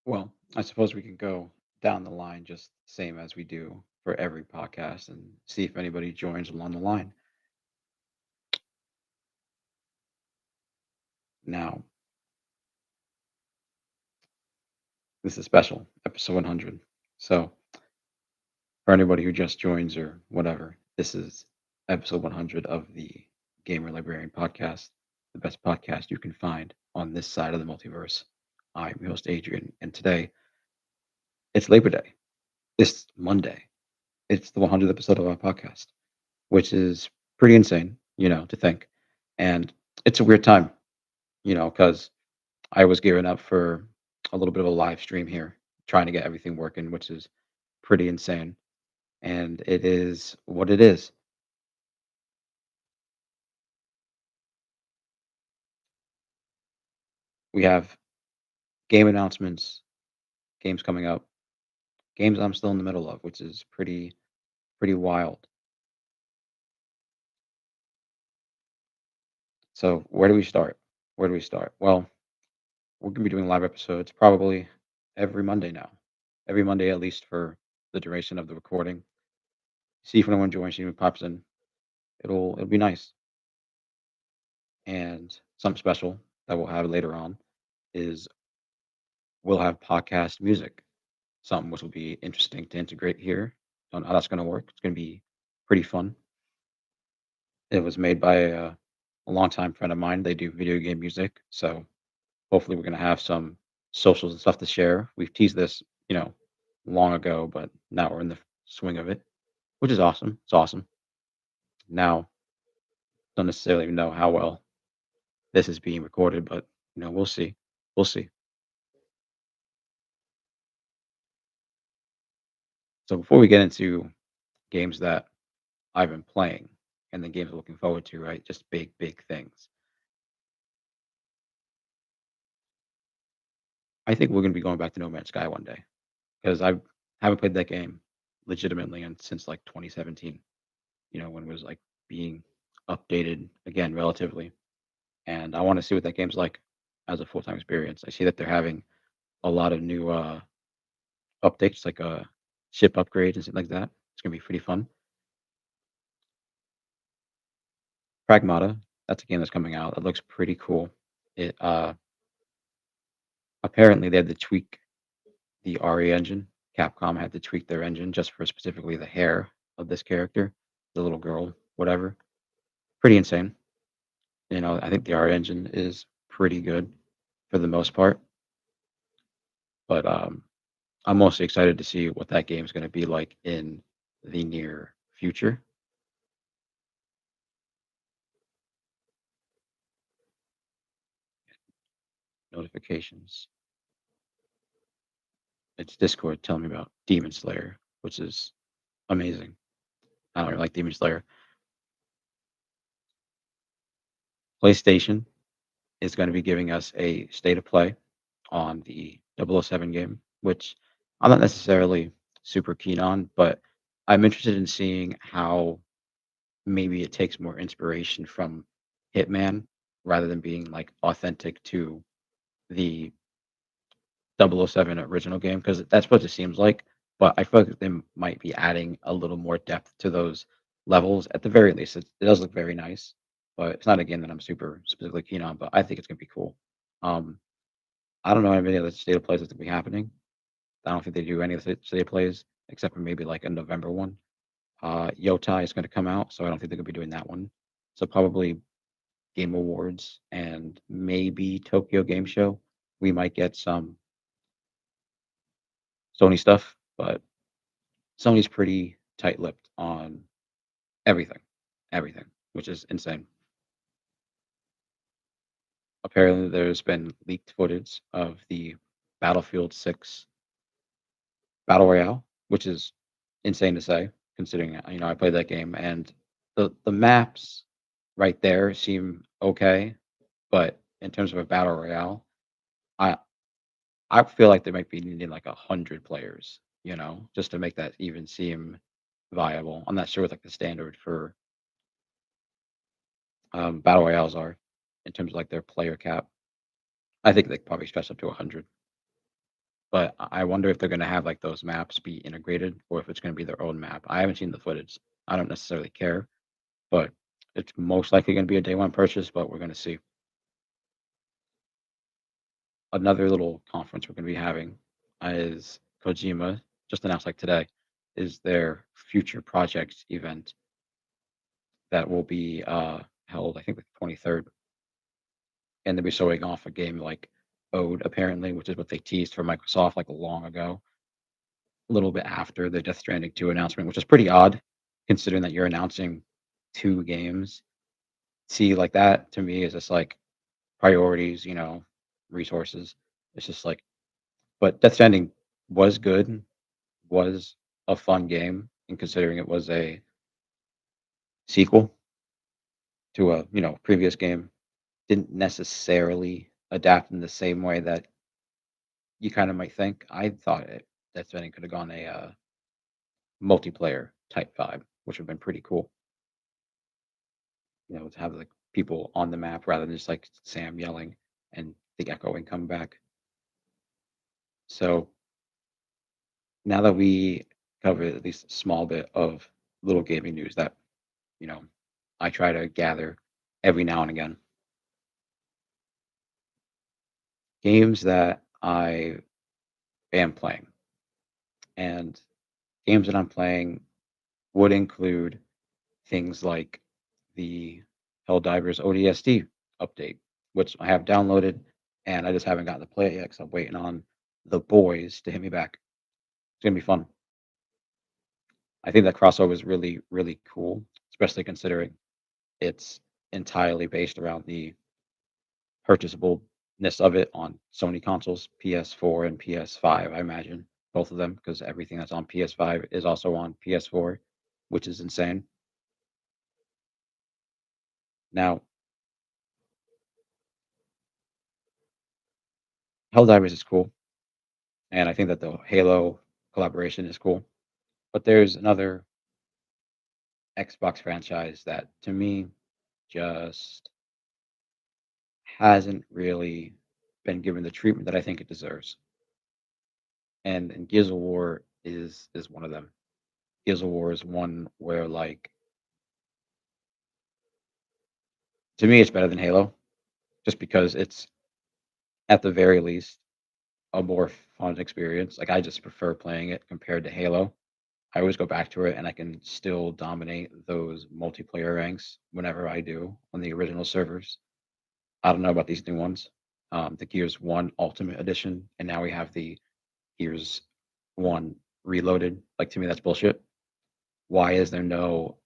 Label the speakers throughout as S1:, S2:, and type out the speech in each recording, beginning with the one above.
S1: Well, I suppose we can go down the line just same as we do for every podcast and see if anybody joins along the line. Now, this is special, episode 100. So, for anybody who just joins or whatever, this is episode 100 of the Gamer Librarian podcast, the best podcast you can find on this side of the multiverse. I'm your host, Adrian, and today it's Labor Day. It's Monday. It's the 100th episode of our podcast, which is pretty insane, to think. And it's a weird time, because I was gearing up for a little bit of a live stream here, trying to get everything working, which is pretty insane. And it is what it is. We have game announcements, games coming up, games I'm still in the middle of, which is pretty wild. So where do we start? Where do we start? Well, we're gonna be doing live episodes probably every Monday now. Every Monday at least for the duration of the recording. See if anyone joins, see who pops in. It'll be nice. And something special that we'll have later on is we'll have podcast music, something which will be interesting to integrate here. Don't know how that's going to work. It's going to be pretty fun. It was made by a longtime friend of mine. They do video game music, so hopefully we're going to have some socials and stuff to share. We've teased this, long ago, but now we're in the swing of it, which is awesome. It's awesome. Now, don't necessarily know how well this is being recorded, but we'll see. We'll see. So before we get into games that I've been playing and the games I'm looking forward to, right? Just big things. I think we're gonna be going back to No Man's Sky one day because I haven't played that game legitimately and since like 2017. When it was like being updated again relatively, and I want to see what that game's like as a full time experience. I see that they're having a lot of new updates, like ship upgrades and stuff like that. It's gonna be pretty fun. Pragmata, that's a game that's coming out. It looks pretty cool. It apparently they had to tweak the RE engine. Capcom had to tweak their engine just for specifically the hair of this character, the little girl, whatever. Pretty insane. I think the RE engine is pretty good for the most part, but I'm mostly excited to see what that game's going to be like in the near future. Notifications. It's Discord telling me about Demon Slayer, which is amazing. I don't really like Demon Slayer. PlayStation is going to be giving us a state of play on the 007 game, which I'm not necessarily super keen on, but I'm interested in seeing how maybe it takes more inspiration from Hitman rather than being like authentic to the 007 original game because that's what it seems like. But I feel like they might be adding a little more depth to those levels at the very least. It does look very nice, but it's not a game that I'm super specifically keen on. But I think it's gonna be cool. Um, I don't know if any other state of plays that's gonna be happening. I don't think they do any of the state of plays except for maybe like a November one. Yotai is gonna come out, so I don't think they're gonna be doing that one. So probably Game Awards and maybe Tokyo Game Show. We might get some Sony stuff, but Sony's pretty tight-lipped on everything, everything, which is insane. Apparently, there's been leaked footage of the Battlefield 6 Battle Royale, which is insane to say, considering I played that game and the maps right there seem okay, but in terms of a battle royale, I I feel like they might be needing like 100 players, just to make that even seem viable. I'm not sure what like the standard for battle royales are in terms of like their player cap. I think they could probably stretch up to 100. But I wonder if they're gonna have, like, those maps be integrated or if it's gonna be their own map. I haven't seen the footage. I don't necessarily care, but it's most likely gonna be a day one purchase, but we're gonna see. Another little conference we're gonna be having is Kojima just announced, like, today, is their future projects event that will be, held, I think, the 23rd, and they'll be showing off a game like Ode, apparently, which is what they teased for Microsoft, like, long ago, a little bit after the Death Stranding 2 announcement, which is pretty odd considering that you're announcing 2 games. See, like, that to me is just, like, priorities, resources. It's just like but Death Stranding was good, was a fun game, and considering it was a sequel to a, previous game, didn't necessarily adapt in the same way that you kinda might think. I thought Death Stranding could have gone a, multiplayer type vibe, which would've been pretty cool, to have, like, people on the map rather than just, like, Sam yelling and the echoing come back. So, now that we covered at least a small bit of little gaming news that, you know, I try to gather every now and again, games that I am playing, and games that I'm playing would include things like the Helldivers ODST update, which I have downloaded, and I just haven't gotten to play it yet because I'm waiting on the boys to hit me back. It's gonna be fun. I think that crossover is really, really cool, especially considering it's entirely based around the purchasableness of it on Sony consoles, PS4 and PS5, I imagine, both of them, because everything that's on PS5 is also on PS4, which is insane. Now, Helldivers is cool, and I think that the Halo collaboration is cool. But there's another Xbox franchise that to me just hasn't really been given the treatment that I think it deserves. And Gears of War is one of them. Gears of War is one where like to me it's better than Halo, just because it's at the very least a more fun experience. Like I just prefer playing it compared to Halo. I always go back to it and I can still dominate those multiplayer ranks whenever I do on the original servers. I don't know about these new ones. The Gears 1 Ultimate Edition, and now we have the Gears 1 Reloaded. Like to me, that's bullshit. Why is there no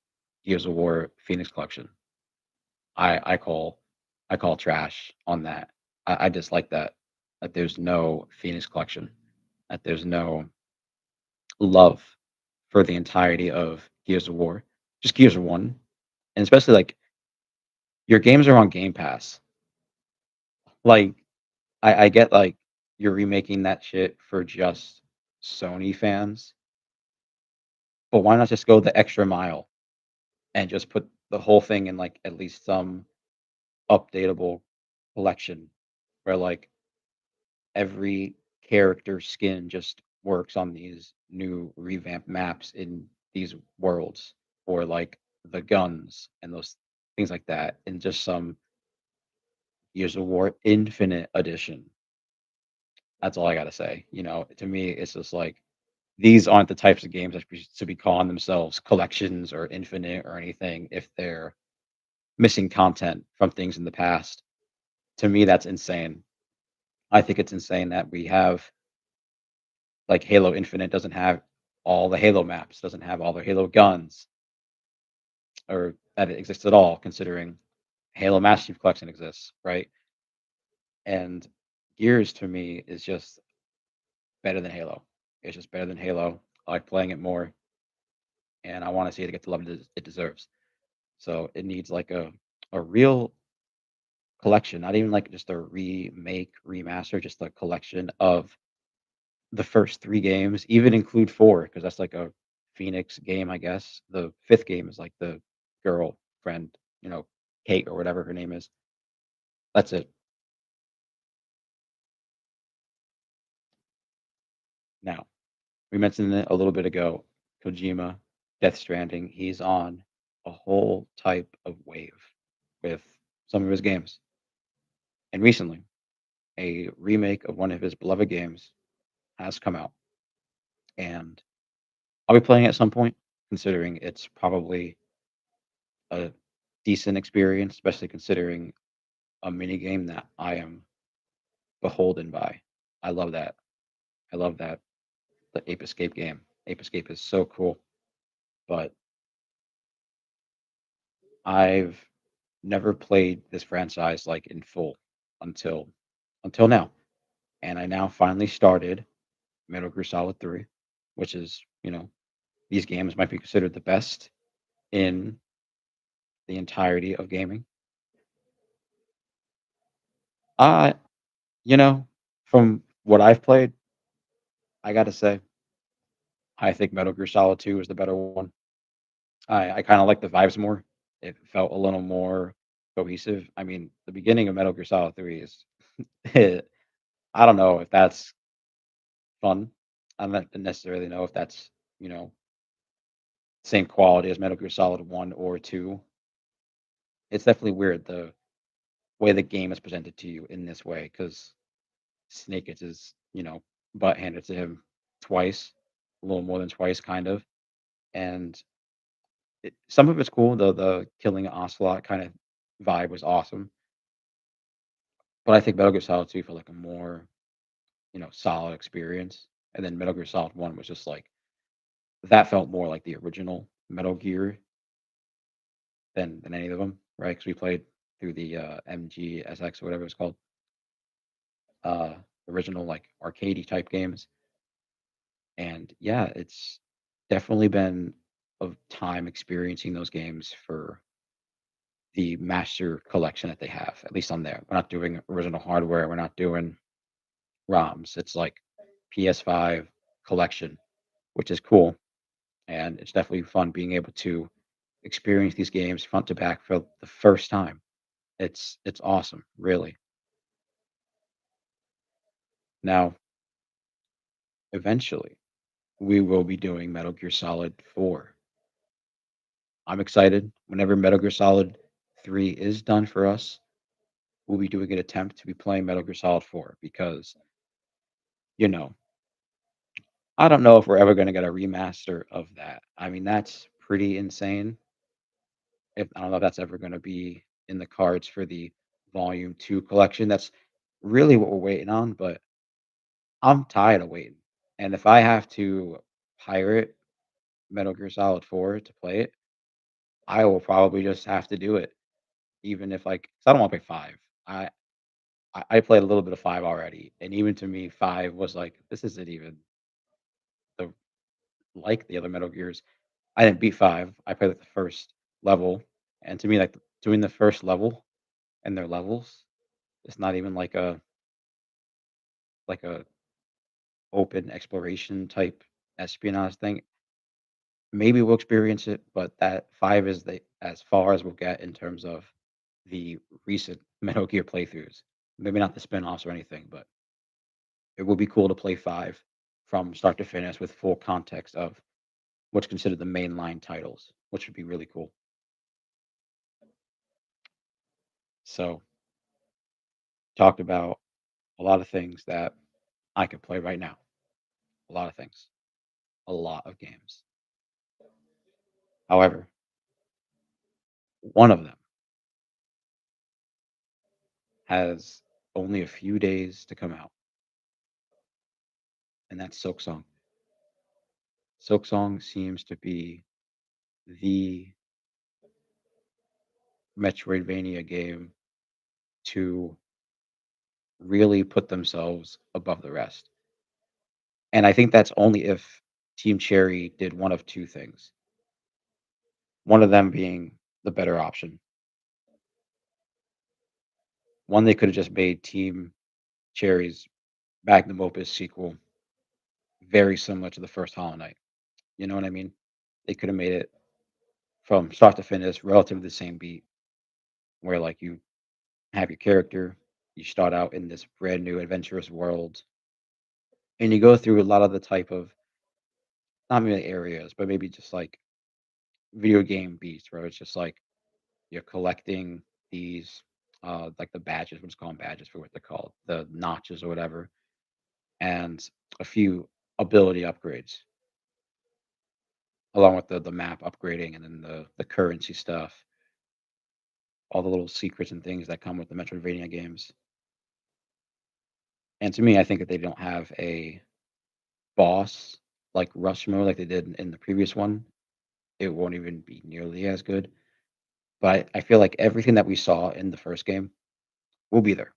S1: Gears of War Phoenix Collection? I call trash on that. I dislike that. That there's no Phoenix Collection. That there's no love for the entirety of Gears of War. Just Gears of One, and especially like your games are on Game Pass. Like I get like you're remaking that shit for just Sony fans, but why not just go the extra mile and just put the whole thing in like at least some updatable collection where like every character skin just works on these new revamped maps in these worlds, or like the guns and those things like that, and just some Years of War Infinite Edition. That's all I gotta say. To me, it's just like these aren't the types of games that should be calling themselves collections or infinite or anything if they're missing content from things in the past. To me, that's insane. I think it's insane that we have like Halo Infinite doesn't have all the Halo maps, doesn't have all the Halo guns, or that it exists at all, considering Halo Master Chief Collection exists, right? And Gears to me is just better than Halo. It's just better than Halo. I like playing it more, and I want to see it get the love it deserves. So it needs like a real collection, not even like just a remake, remaster, just a collection of the first 3 games, even include 4, because that's like a Phoenix game, I guess. The 5th game is like the girlfriend, Kate or whatever her name is. That's it. Now, we mentioned it a little bit ago. Kojima, Death Stranding, he's on a whole type of wave with some of his games. And recently, a remake of one of his beloved games has come out. And I'll be playing it at some point, considering it's probably a decent experience, especially considering a mini game that I am beholden by. I love that. I love that the Ape Escape game. Ape Escape is so cool, but I've never played this franchise like in full until now. And I now finally started Metal Gear Solid 3, which is, these games might be considered the best in the entirety of gaming. Uh, you know, from what I've played, I gotta say, I think Metal Gear Solid 2 is the better one. I kind of like the vibes more. It felt a little more cohesive. I mean, the beginning of Metal Gear Solid 3 is I don't know if that's fun. I don't necessarily know if that's, you know, same quality as Metal Gear Solid 1 or 2. It's definitely weird the way the game is presented to you in this way because Snake gets his, butt handed to him twice, a little more than twice, kind of. And some of it's cool. The killing Ocelot kind of vibe was awesome. But I think Metal Gear Solid 2 felt like a more, solid experience. And then Metal Gear Solid 1 was just like, that felt more like the original Metal Gear than any of them, right? Because we played through the MGSX or whatever it's called, uh, original like arcadey type games. And yeah, it's definitely been of time experiencing those games for the master collection that they have, at least on there. We're not doing original hardware. We're not doing ROMs. It's like PS5 collection, which is cool. And it's definitely fun being able to experience these games front to back for the first time. It's awesome, really. Now, eventually, we will be doing Metal Gear Solid 4. I'm excited. Whenever Metal Gear Solid 3 is done for us, we'll be doing an attempt to be playing Metal Gear Solid 4 because, you know, I don't know if we're ever going to get a remaster of that. I mean, that's pretty insane. If I don't know if that's ever going to be in the cards for the Volume 2 collection. That's really what we're waiting on, but I'm tired of waiting. And if I have to pirate Metal Gear Solid 4 to play it, I will probably just have to do it, even if like 'cause I don't want to play 5. I I played a little bit of 5 already, and even to me, 5 was like, this isn't even the like the other Metal Gears. I didn't beat 5. I played like the first level, and to me, like doing the first level and their levels, it's not even like a open exploration type espionage thing. Maybe we'll experience it, but that 5 is the as far as we'll get in terms of the recent Metal Gear playthroughs. Maybe not the spin-offs or anything, but it would be cool to play 5 from start to finish with full context of what's considered the mainline titles, which would be really cool. So, talked about a lot of things that I could play right now. A lot of things. A lot of games. However, one of them has only a few days to come out, and that's Silksong. Silksong seems to be the Metroidvania game to really put themselves above the rest. And I think that's only if Team Cherry did one of two things. One of them being the better option. One, they could have just made Team Cherry's magnum opus sequel very similar to the first Hollow Knight. You know what I mean? They could have made it from start to finish relatively the same beat, where like you have your character, you start out in this brand new adventurous world, and you go through a lot of the type of not really areas, but maybe just like video game beats where it's just like you're collecting these like the badges, let's call them badges for what they're called, the notches or whatever, and a few ability upgrades along with the map upgrading and then the currency stuff, all the little secrets and things that come with the Metroidvania games. And to me, I think that they don't have a boss like rush mode like they did in the previous one. It won't even be nearly as good. But I feel like everything that we saw in the first game will be there.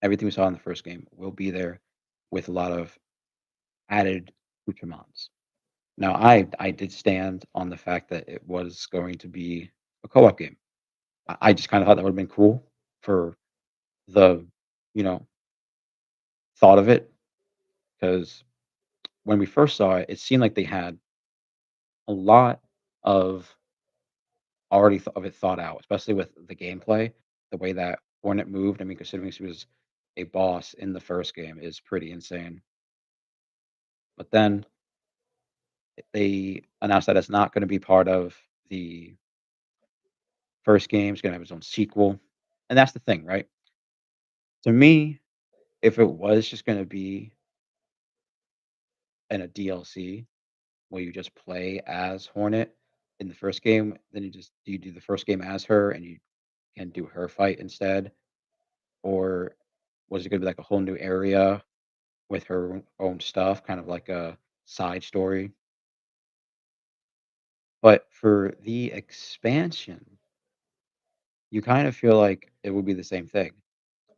S1: Everything we saw in the first game will be there with a lot of added accoutrements. Now, I did stand on the fact that it was going to be a co-op game. I just kind of thought that would have been cool for the, you know, thought of it because when we first saw it, it seemed like they had a lot of of it thought out, especially with the gameplay, the way that Hornet moved. I mean, considering she was a boss in the first game is pretty insane. But then they announced that it's not going to be part of the first game. It's going to have its own sequel. And that's the thing, right? To me, if it was just going to be in a DLC where you just play as Hornet in the first game, then you do the first game as her and you can do her fight instead, or was it going to be like a whole new area with her own stuff, kind of like a side story? But for the expansion, you kind of feel like it would be the same thing,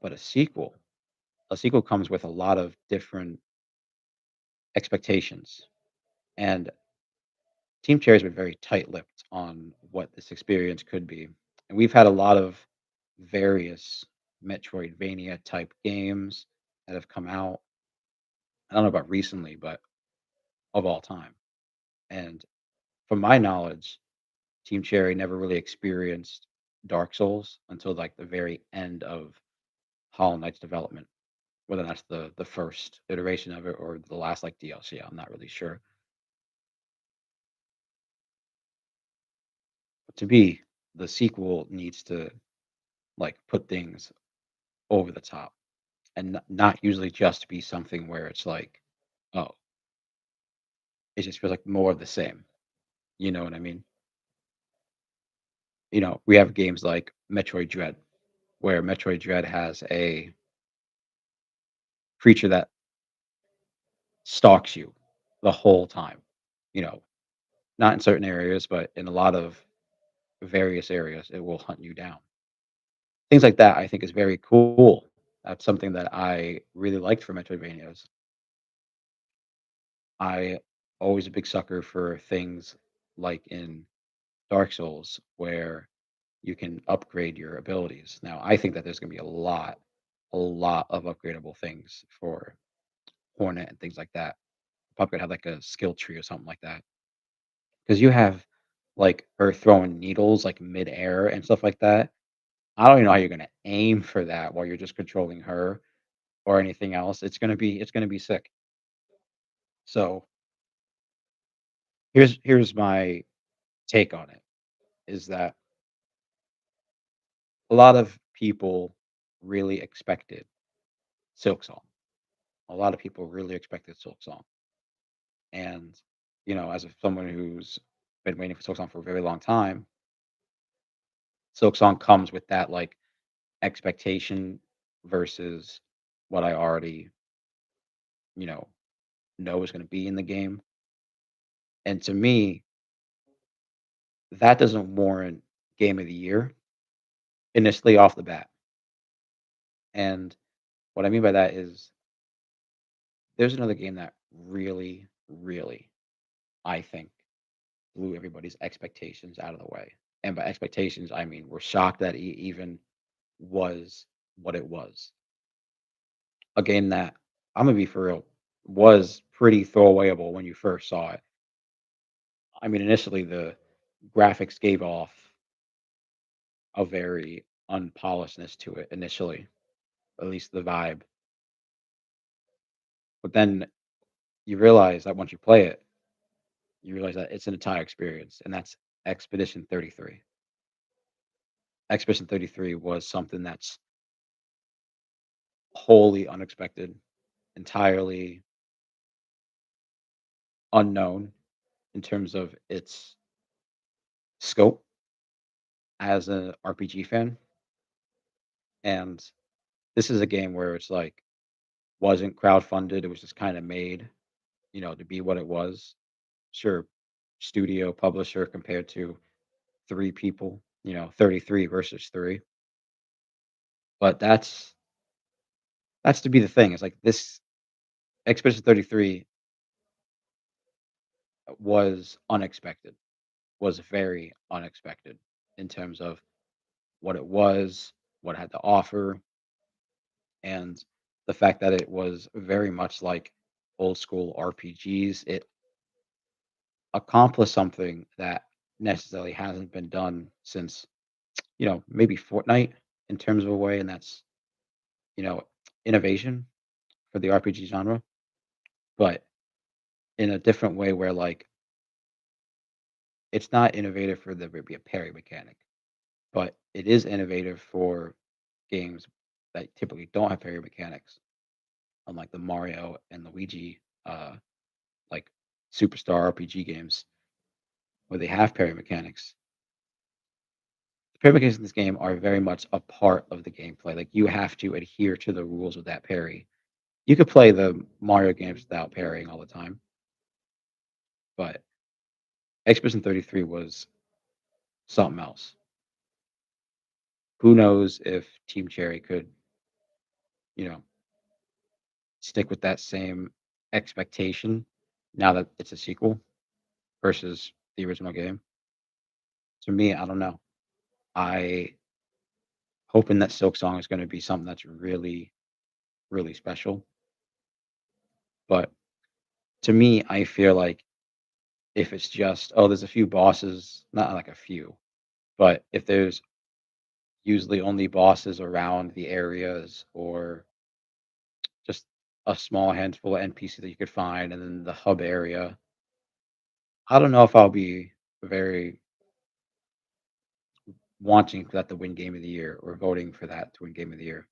S1: but a sequel comes with a lot of different expectations. And Team Cherry's been very tight-lipped on what this experience could be. And we've had a lot of various Metroidvania type games that have come out. I don't know about recently, but of all time. And from my knowledge, Team Cherry never really experienced Dark Souls until like the very end of Hollow Knight's development. Whether that's the first iteration of it or the last like DLC, I'm not really sure. But to be the sequel needs to like put things over the top and not usually just be something where it's like, oh, it just feels like more of the same. You know what I mean? We have games like Metroid Dread, where Metroid Dread has a creature that stalks you the whole time. You know, not in certain areas, but in a lot of various areas, it will hunt you down. Things like that I think is very cool. That's something that I really liked for Metroidvanias. I always a big sucker for things like in Dark Souls where you can upgrade your abilities. Now, I think that there's going to be a lot of upgradable things for Hornet and things like that. Probably gonna have like a skill tree or something like that. Because you have like her throwing needles like midair and stuff like that. I don't even know how you're gonna aim for that while you're just controlling her or anything else. It's gonna be sick. So here's my take on it is that a lot of people really expected Silksong. A lot of people really expected Silksong. And as someone who's been waiting for Silksong for a very long time, Silksong comes with that like expectation versus what I already, you know is going to be in the game. And to me, that doesn't warrant game of the year initially off the bat. And what I mean by that is there's another game that really, really, I think, blew everybody's expectations out of the way. And by expectations, I mean we're shocked that it even was what it was. A game that I'm gonna be for real was pretty throwawayable when you first saw it. I mean, initially the graphics gave off a very unpolishedness to it initially, at least the vibe. But then you realize that once you play it, you realize that it's an entire experience, and that's Expedition 33. Expedition 33 was something that's wholly unexpected, entirely unknown in terms of its scope as an RPG fan. And this is a game where it's like wasn't crowdfunded. It was just kind of made, to be what it was. Sure, studio publisher compared to three people, 33 versus three. But that's to be the thing. It's like this Expedition 33 was unexpected, was very unexpected in terms of what it was, what it had to offer, and the fact that it was very much like old school RPGs. It accomplished something that necessarily hasn't been done since, maybe Fortnite in terms of a way, and that's, you know, innovation for the RPG genre, but in a different way where like it's not innovative for the be a parry mechanic, but it is innovative for games that typically don't have parry mechanics, unlike the Mario and Luigi like superstar RPG games where they have parry mechanics. The parry mechanics in this game are very much a part of the gameplay. Like you have to adhere to the rules of that parry. You could play the Mario games without parrying all the time, but Expedition 33 was something else. Who knows if Team Cherry could, you know, stick with that same expectation now that it's a sequel versus the original game. To me, I don't know. I hoping that Silksong is going to be something that's really, really special. But to me, I feel like if it's just, oh, there's a few bosses, not like a few, but if there's usually only bosses around the areas or just a small handful of NPC that you could find and then the hub area, I don't know if I'll be very wanting for that to win game of the year or voting for that to win game of the year.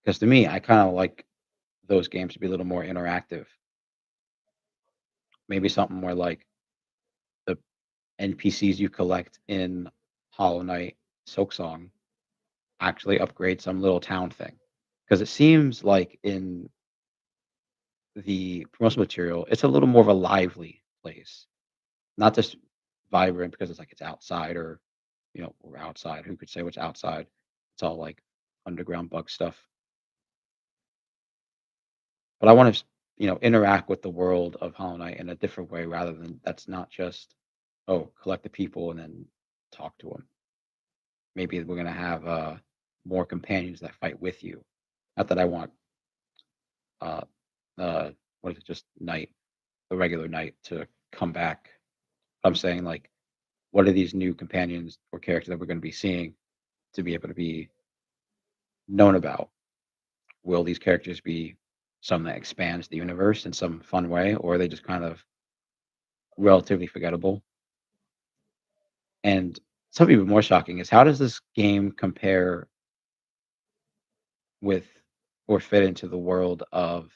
S1: Because to me, I kind of like those games to be a little more interactive. Maybe something more like the NPCs you collect in Hollow Knight Silksong actually upgrade some little town thing. Because it seems like in the promotional material, it's a little more of a lively place, not just vibrant because it's like it's outside or we're outside. Who could say what's outside? It's all like underground bug stuff. But I want to, interact with the world of Hollow Knight in a different way rather than that's not just, oh, collect the people and then talk to them. Maybe we're gonna have more companions that fight with you. Not that I want uh what is it, just Knight, the regular Knight to come back. I'm saying like, what are these new companions or characters that we're going to be seeing to be able to be known about? Will these characters be some that expands the universe in some fun way, or are they just kind of relatively forgettable? And something even more shocking is how does this game compare with or fit into the world of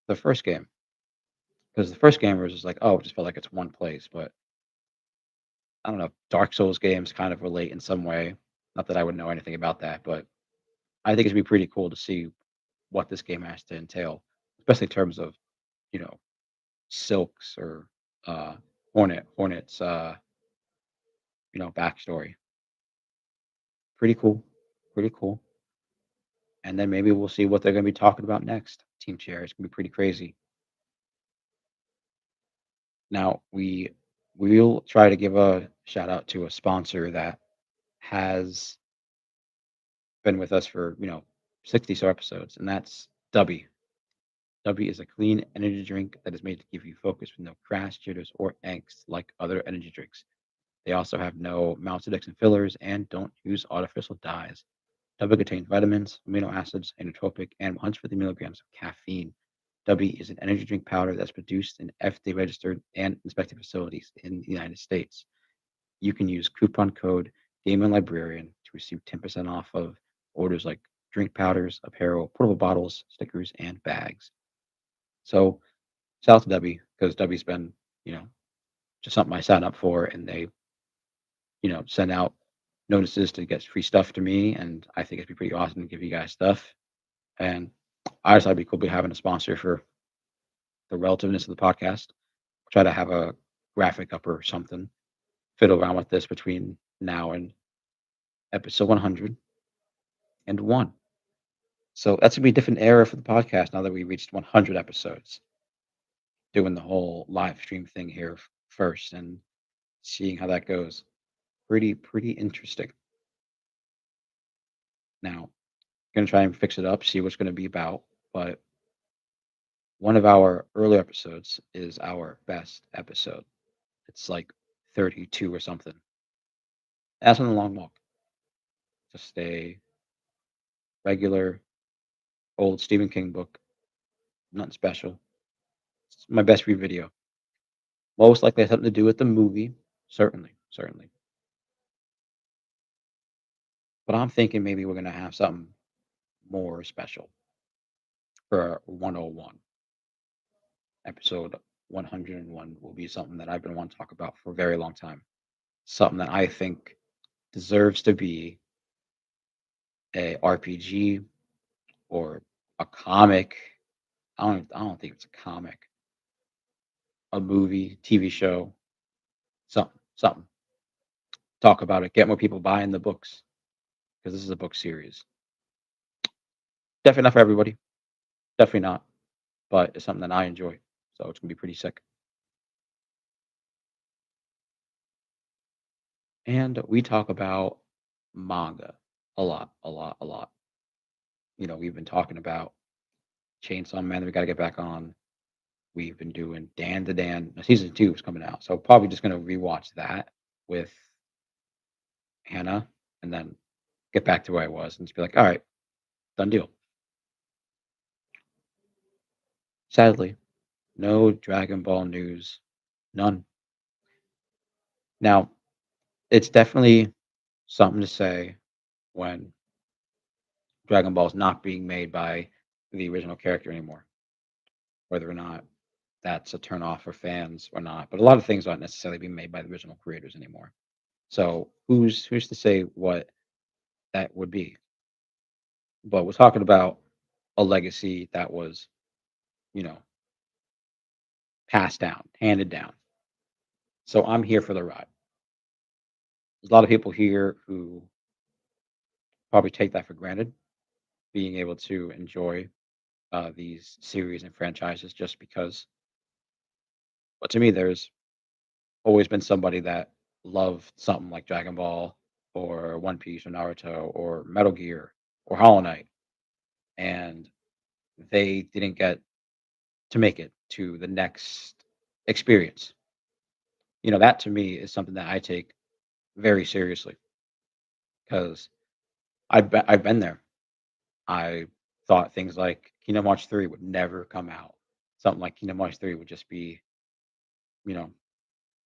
S1: the first game? Because the first game was just like, oh, it just felt like it's one place. But I don't know, Dark Souls games kind of relate in some way. Not that I would know anything about that, but I think it'd be pretty cool to see what this game has to entail, especially in terms of, you know, Silk's or uh, Hornet's, backstory. Pretty cool. Pretty cool. And then maybe we'll see what they're going to be talking about next. Team Chair. It's going to be pretty crazy. Now we'll try to give a shout out to a sponsor that has been with us for 60 so episodes, and that's Dubby. Dubby is a clean energy drink that is made to give you focus with no crash, jitters, or angst like other energy drinks. They also have no maltodextrin fillers and don't use artificial dyes. W contains vitamins, amino acids, and nootropic, and 150 milligrams of caffeine. W is an energy drink powder that's produced in FDA registered and inspected facilities in the United States. You can use coupon code Game and Librarian to receive 10% off of orders like drink powders, apparel, portable bottles, stickers, and bags. So shout out to W because W's been, you know, just something I signed up for, and they, send out notices to get free stuff to me, and I think it'd be pretty awesome to give you guys stuff. And I just thought it'd be cool to be having a sponsor for the relativeness of the podcast. Try to have a graphic up or something, fiddle around with this between now and episode 101. So that's gonna be a different era for the podcast now that we reached 100 episodes. Doing the whole live stream thing here first and seeing how that goes. Pretty interesting. Now, gonna try and fix it up, see what's gonna be about. But one of our early episodes is our best episode. It's like 32 or something. That's on the long walk. Just a regular old Stephen King book. Nothing special. It's my best read video. Most likely has something to do with the movie. Certainly. But I'm thinking maybe we're gonna have something more special for 101. Episode 101 will be something that I've been wanting to talk about for a very long time. Something that I think deserves to be a RPG or a comic. I don't think it's a comic, a movie, TV show, something. Talk about it. Get more people buying the books because this is a book series. Definitely not for everybody. Definitely not. But it's something that I enjoy. So it's gonna be pretty sick. And we talk about manga a lot. We've been talking about Chainsaw Man that we got to get back on. We've been doing Dan to Dan. Season 2 is coming out, so probably just gonna rewatch that with Hannah, and then get back to where I was and just be like, all right, done deal. Sadly, no Dragon Ball news, none. Now, it's definitely something to say when Dragon Ball is not being made by the original character anymore, whether or not that's a turn off for fans or not. But a lot of things aren't necessarily being made by the original creators anymore. So who's to say what that would be? But we're talking about a legacy that was, you know, passed down, handed down. So I'm here for the ride. There's a lot of people here who probably take that for granted, being able to enjoy these series and franchises just because. But to me, there's always been somebody that loved something like Dragon Ball or One Piece or Naruto or Metal Gear or Hollow Knight, and they didn't get to make it to the next experience. That to me is something that I take very seriously because I've been there. I thought things like Kingdom Hearts 3 would never come out. Something like Kingdom Hearts 3 would just be, you know,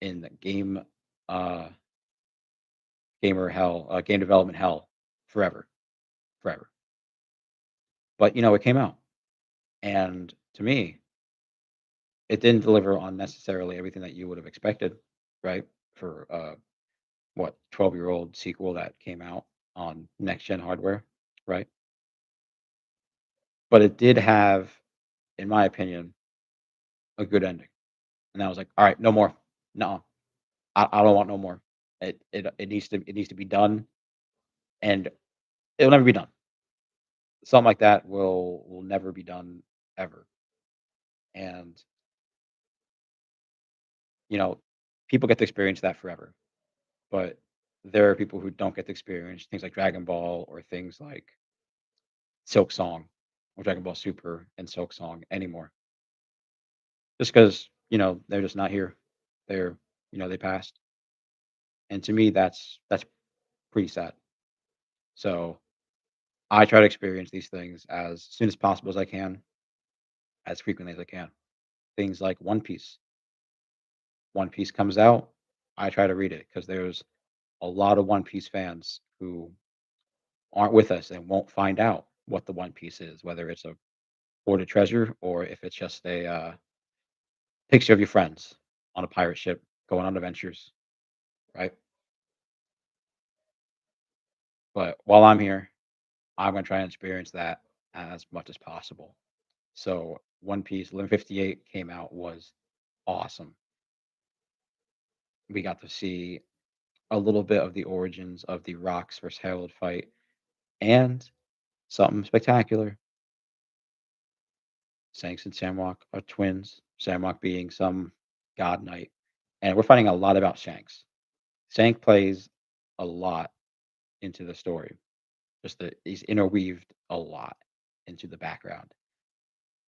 S1: in the uh, gamer hell, game development hell forever, forever. But it came out, and to me, it didn't deliver on necessarily everything that you would have expected, right? For what 12-year-old sequel that came out on next gen hardware, right? But it did have, in my opinion, a good ending. And I was like, all right, no more. No, I don't want no more. It needs to be done, and it'll never be done. Something like that will never be done ever. And you know, people get to experience that forever. But there are people who don't get to experience things like Dragon Ball or things like Silksong or Dragon Ball Super and Silksong anymore. Just because, they're just not here. They passed. And to me that's pretty sad. So I try to experience these things as soon as possible as I can, as frequently as I can. Things like One Piece. One Piece comes out, I try to read it because there's a lot of One Piece fans who aren't with us and won't find out what the One Piece is, whether it's a hoarded treasure or if it's just a picture of your friends on a pirate ship going on adventures, right? But while I'm here, I'm gonna try and experience that as much as possible. So One Piece 1158 came out was awesome. We got to see a little bit of the origins of the Rocks versus Herald fight and something spectacular. Shanks and Shamrock are twins, Shamrock being some god knight. And we're finding a lot about Shanks. Shank plays a lot into the story. Just that he's interweaved a lot into the background,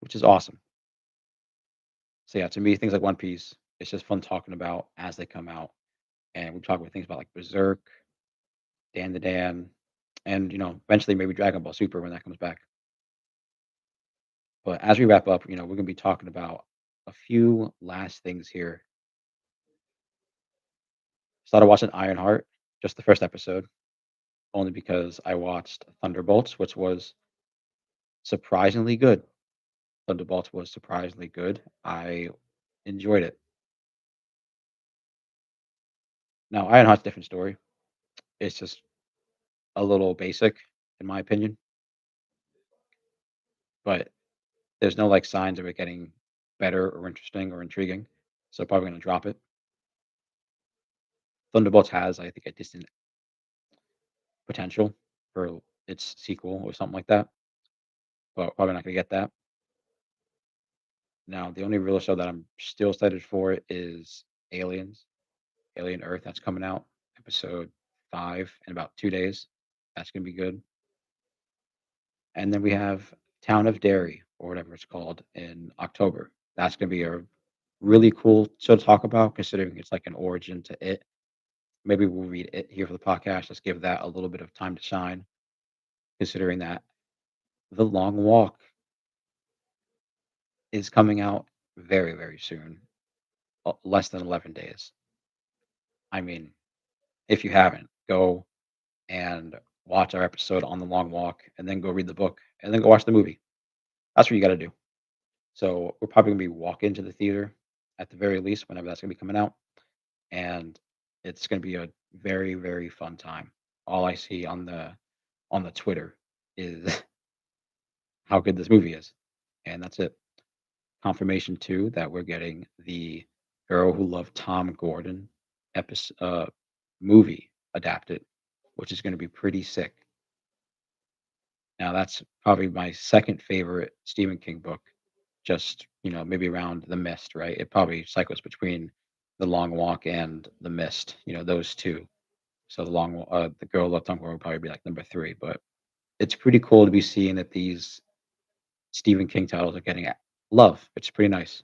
S1: which is awesome. So yeah, to me, things like One Piece, it's just fun talking about as they come out. And we talk about things about like Berserk, Dan the Dan, and eventually maybe Dragon Ball Super when that comes back. But as we wrap up, we're gonna be talking about a few last things here. Started watching Ironheart, just the first episode, only because I watched Thunderbolts, which was surprisingly good. Thunderbolts was surprisingly good. I enjoyed it. Now, Ironheart's a different story. It's just a little basic, in my opinion, but there's no like signs of it getting better or interesting or intriguing. So probably gonna drop it. Thunderbolts has, I think, a distant potential for its sequel or something like that, but probably not gonna get that. Now, the only real show that I'm still excited for is Aliens, Alien Earth. That's coming out, episode 5 in about 2 days. That's gonna be good. And then we have Town of Derry or whatever it's called in October. That's gonna be a really cool show to talk about, considering it's like an origin to it. Maybe we'll read it here for the podcast. Let's give that a little bit of time to shine, considering that The Long Walk is coming out very, very soon, less than 11 days. I mean, if you haven't, go and watch our episode on The Long Walk and then go read the book and then go watch the movie. That's what you got to do. So we're probably gonna be walking to the theater at the very least whenever that's gonna be coming out, and it's gonna be a very, very fun time. All I see on the Twitter is how good this movie is, and that's it. Confirmation too that we're getting the Girl Who Loved Tom Gordon episode movie adapted, which is going to be pretty sick. Now that's probably my second favorite Stephen King book. Just maybe around The Mist, right? It probably cycles between The Long Walk and The Mist. Those two. So the Girl Who Loved Tom Gordon would probably be like number three, but it's pretty cool to be seeing that these Stephen King titles are getting love. It's pretty nice.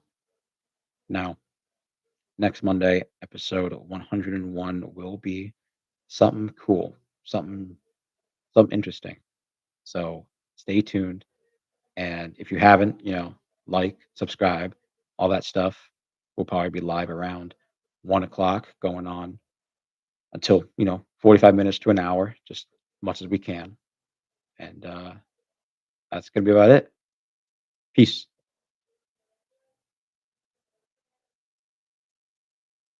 S1: Now, next Monday, episode 101 will be something cool, something something interesting. So stay tuned. And if you haven't, like, subscribe, all that stuff will probably be live around 1 o'clock, going on until 45 minutes to an hour, just much as we can. And that's gonna be about it. Peace.